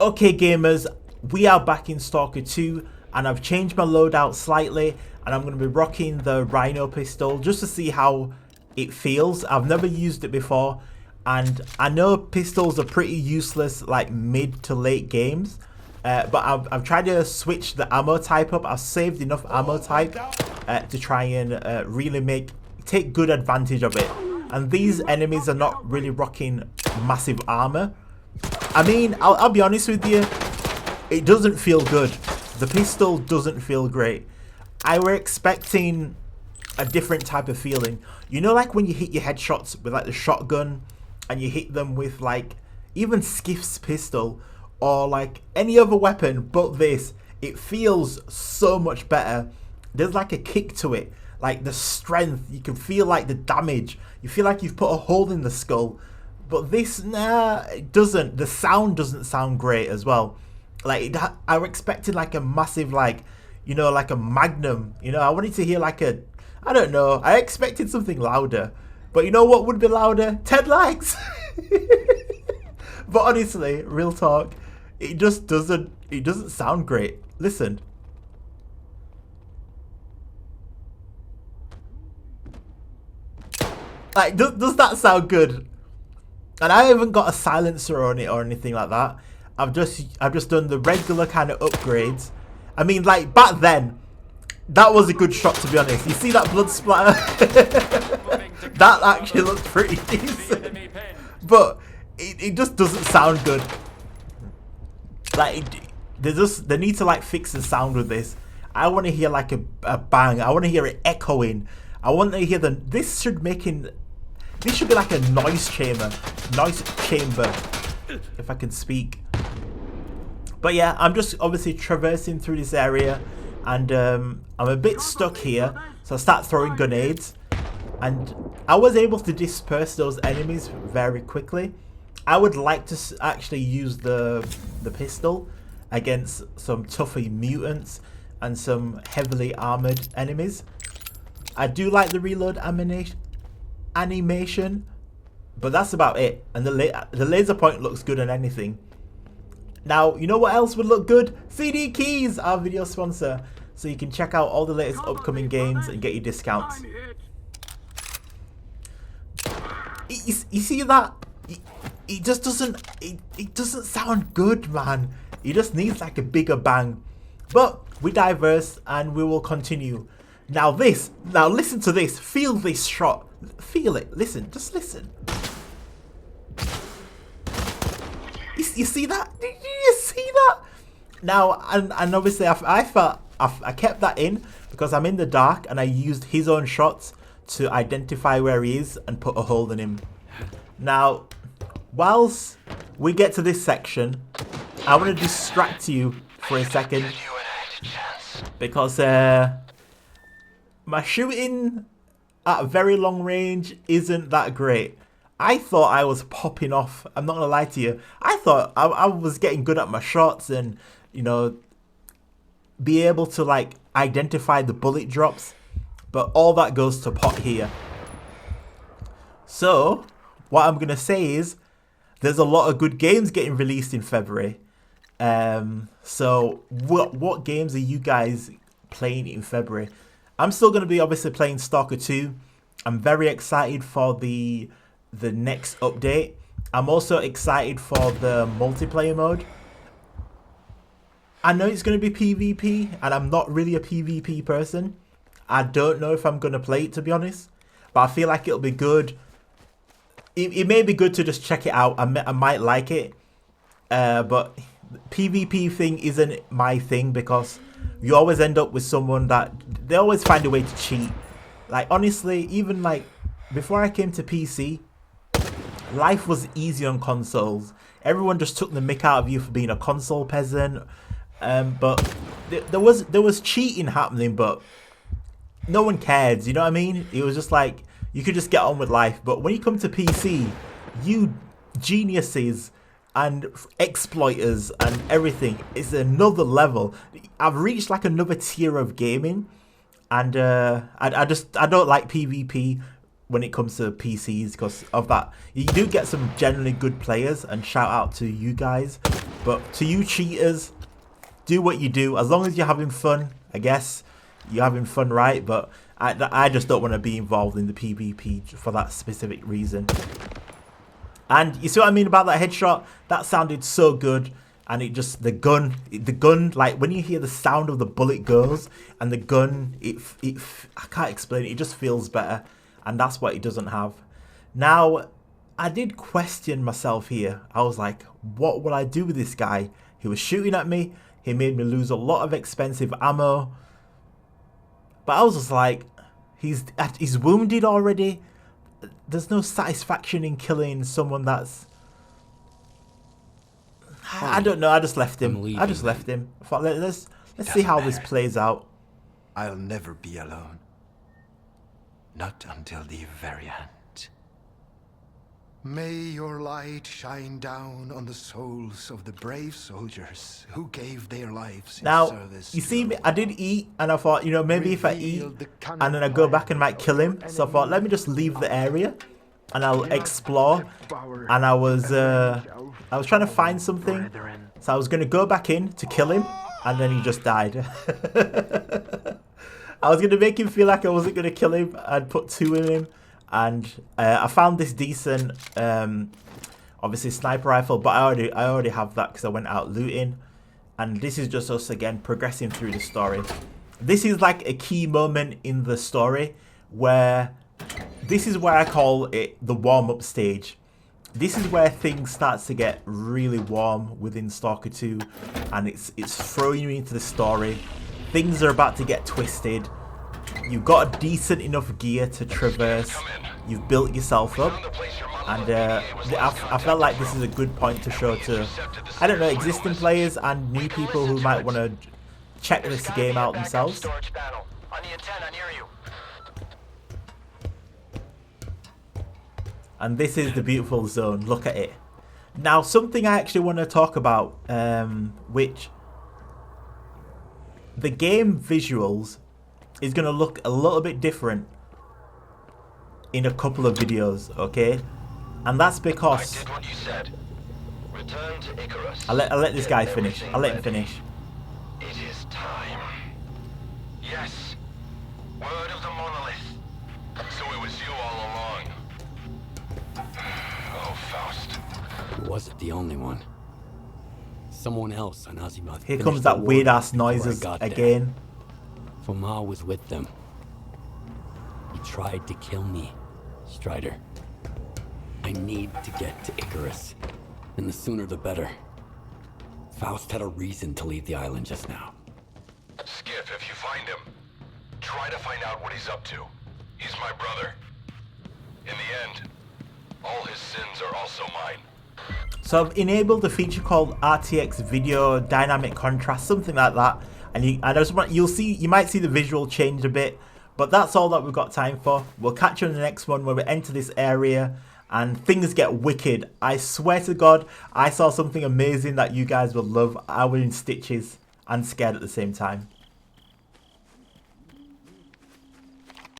Okay gamers, we are back in Stalker 2 and I've changed my loadout slightly and I'm going to be rocking the Rhino pistol just to see how it feels. I've never used it before and I know pistols are pretty useless like mid to late games, but I've tried to switch the ammo type up. I've saved enough ammo type to try and really take good advantage of it. And these enemies are not really rocking massive armor. I mean, I'll be honest with you, it doesn't feel good. The pistol doesn't feel great. I were expecting a different type of feeling. You know, like when you hit your headshots with like the shotgun and you hit them with like even Skiff's pistol or like any other weapon but this, it feels so much better. There's like a kick to it, like the strength, you can feel like the damage, you feel like you've put a hole in the skull. But this, nah, it doesn't. The sound doesn't sound great as well. Like, I was expecting like a massive, like, you know, like a Magnum. You know, I wanted to hear like a, I don't know. I expected something louder. But you know what would be louder? 10 likes. But honestly, real talk, it doesn't sound great. Listen. Like, does that sound good? And I haven't got a silencer on it or anything like that. I've just done the regular kind of upgrades. I mean, like back then, that was a good shot to be honest. You see that blood splatter? That actually looks pretty decent. But it just doesn't sound good. Like they need to like fix the sound with this. I want to hear like a bang. I want to hear it echoing. I want to hear this should be like a noise chamber, if I can speak. But yeah, I'm just obviously traversing through this area, and I'm a bit stuck here, so I start throwing grenades, and I was able to disperse those enemies very quickly. I would like to actually use the pistol against some tougher mutants and some heavily armored enemies. I do like the reload animation, but that's about it. And the laser point looks good on anything. Now, you know what else would look good? CD Keys, our video sponsor, so you can check out all the latest upcoming games and get your discounts. You see that? It just doesn't. It doesn't sound good, man. It just needs like a bigger bang. But we diverse and we will continue. Now listen to this. Feel this shot. Feel it. Listen. Just listen. You see that? Did you see that? Now, and obviously I kept that in because I'm in the dark and I used his own shots to identify where he is and put a hole in him. Now, whilst we get to this section, I want to distract you for a second because my shooting at very long range isn't that great. I thought I was popping off. I'm not gonna lie to you. I thought I was getting good at my shots and, you know, be able to like identify the bullet drops, but all that goes to pot here. So what I'm gonna say is there's a lot of good games getting released in February. So what games are you guys playing in February? I'm still going to be obviously playing Stalker 2. I'm very excited for the next update. I'm also excited for the multiplayer mode. I know it's going to be PvP, and I'm not really a PvP person. I don't know if I'm going to play it, to be honest. But I feel like it'll be good. It may be good to just check it out. I might like it. But PvP thing isn't my thing because you always end up with someone that they always find a way to cheat. Like honestly, even like before I came to PC, life was easy on consoles. Everyone just took the mick out of you for being a console peasant. But there was cheating happening, but no one cared. You know what I mean? It was just like you could just get on with life. But when you come to PC, you geniuses and exploiters and everything, it's another level. I've reached like another tier of gaming, and I don't like PvP when it comes to PCs because of that. You do get some generally good players, and shout out to you guys, But to you cheaters, do what you do. As long as you're having fun, I guess you're having fun, right? But I just don't want to be involved in the PvP for that specific reason. And you see what I mean about that headshot? That sounded so good. And it just, the gun, like when you hear the sound of the bullet goes and the gun, I can't explain it. It just feels better. And that's what it doesn't have. Now, I did question myself here. I was like, what will I do with this guy? He was shooting at me. He made me lose a lot of expensive ammo. But I was just like, he's wounded already. There's no satisfaction in killing someone that's... I don't know. I just left him. I just left him. I thought, let's see how this plays out. I'll never be alone. Not until the very end. May your light shine down on the souls of the brave soldiers who gave their lives in service. You see, I did eat, and I thought, you know, maybe if I eat and then I go back and might kill him. So I thought, let me just leave the area and I'll explore. And I was trying to find something, so I was going to go back in to kill him, and then he just died. I was going to make him feel like I wasn't going to kill him. I'd put 2 in him. And I found this decent, obviously sniper rifle, but I already have that because I went out looting. And this is just us again progressing through the story. This is like a key moment in the story where this is where I call it the warm-up stage. This is where things starts to get really warm within Stalker 2, and it's throwing you into the story. Things are about to get twisted. You've got a decent enough gear to traverse. You've built yourself up, and I felt like this is a good point to show to, I don't know, existing players and new people who might want to check this game out themselves. And this is the beautiful zone. Look at it. Now, something I actually want to talk about, which the game visuals is going to look a little bit different in a couple of videos, okay? And that's because I did what you said. Return to Icarus. I'll let this guy finish. I'll let him finish. It is time. Yes. Word of the monolith. So it was you all along. Oh, Faust. He wasn't the only one. Someone else on Azimuth. Here comes that weird ass noises again. Foma was with them. He tried to kill me, Strider. I need to get to Icarus, and the sooner the better. Faust had a reason to leave the island just now. Skiff, if you find him, try to find out what he's up to. He's my brother. In the end, all his sins are also mine. So I've enabled a feature called RTX Video Dynamic Contrast, something like that. And you might see the visual change a bit, but that's all that we've got time for. We'll catch you in the next one where we enter this area and things get wicked. I swear to God, I saw something amazing that you guys will love. I was in stitches and scared at the same time.